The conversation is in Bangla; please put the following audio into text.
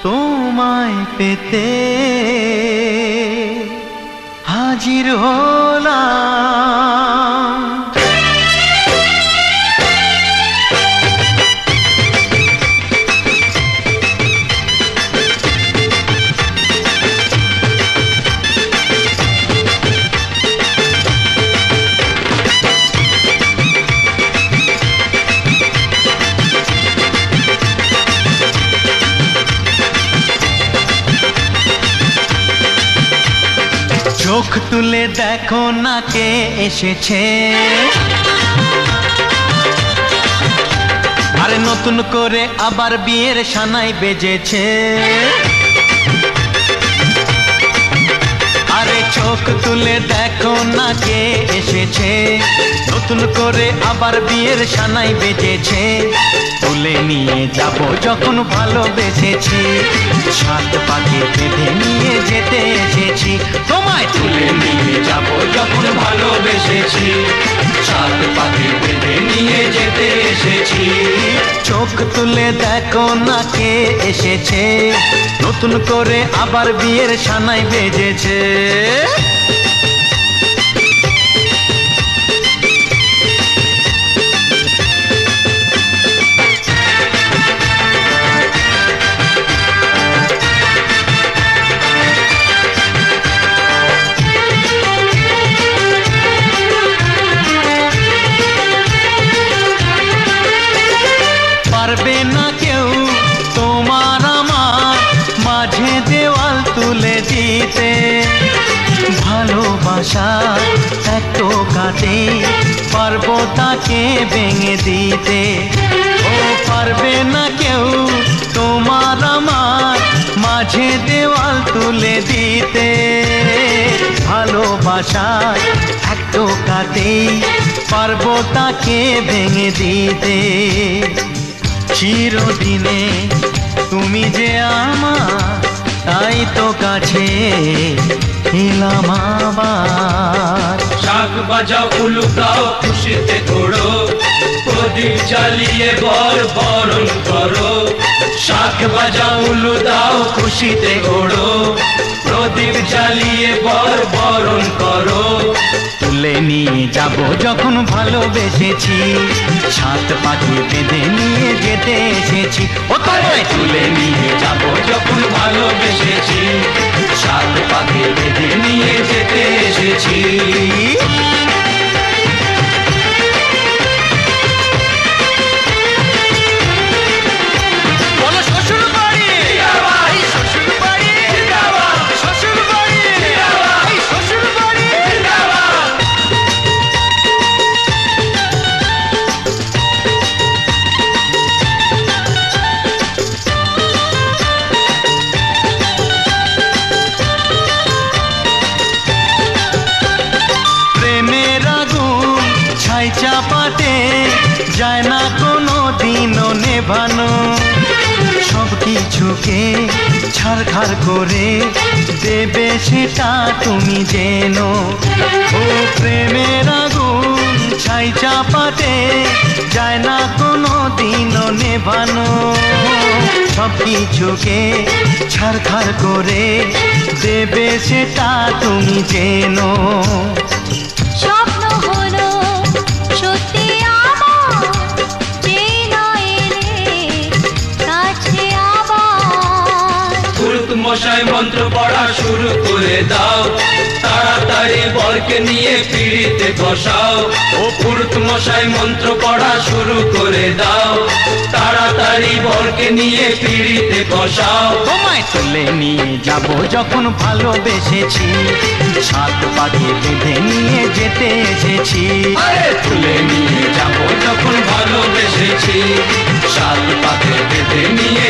তোমায় পেতে হাজির হলাম। চোখ তুলে দেখো না কে এসেছে, আরে নতুন করে আবার বিয়ের সানাই বেজেছে। আরে চোখ তুলে দেখো না কে এসেছে, নতুন করে আবার বিয়ের সানাই বেজেছে। তুলে নিয়ে যাব যখন ভালোবেসেছি, সাত পাকে বেঁধে নিয়ে যেতে এসেছি। তোমায় তুলে নিয়ে যাব যখন ভালোবেসেছি, সাত পাকে বেঁধে নিয়ে যেতে এসেছি। চোখ তুলে দেখো না কে এসেছে, নতুন করে আবার বিয়ের সানাই বেজেছে। পারবে না কেউ তোমার আমার মাঝে দেওয়াল তুলে দিতে, ভালোবাসা এত কাটে পারবো তাকে ভেঙে দিতে। ও পারবে না কেউ তোমার আমার মাঝে দেওয়াল তুলে দিতে, ভালোবাসা এত কাটে পারবো তাকে ভেঙে দিতে। চিরদিনে তুমি যে আমার, তাই তো কাছে এলাম আবার। শাক বাজাও উলুকাও খুশিতে ঘোড়ো, প্রদীপ জ্বালিয়ে বরণ করো। শাক বাজাও উলু দাও খুশিতে ঘোড়ো, প্রদীপ জ্বালিয়ে বরণ করো। তুলে নিয়ে যাব যখন ভালোবেসেছি, সাত পাখি বেঁধে নিয়ে যেতে এসেছি। ও তোমায় তুলে নিয়ে যাব যখন ভালোবেসেছি, সাত পাখি বেঁধে নিয়ে যেতে এসেছি। চাপাতে যায় না কোনো দিনও নেভানো, সব কিছুকে ছারখার করে দেবে সেটা তুমি জেনো। ও প্রেমের আগুন ছাই চাপাতে যায় না কোনো দিনও নেভানো, সব কিছুকে ছারখার করে দেবে সেটা তুমি জেনো। মশাই মন্ত্র পড়া শুরু করে দাও, তাড়াতাড়ি বরকে নিয়ে পিড়িতে বসাও। ও পুরুত মশাই মন্ত্র পড়া শুরু করে দাও, তাড়াতাড়ি বরকে নিয়ে পিড়িতে বসাও। তোমায় তুলে নিয়ে যাব যখন ভালোবেসেছি, সাত পাখি বেঁধে নিয়ে যেতে এসেছি। তুলে নিয়ে যাব যখন ভালোবেসেছি, সাত পাখি বেঁধে নিয়ে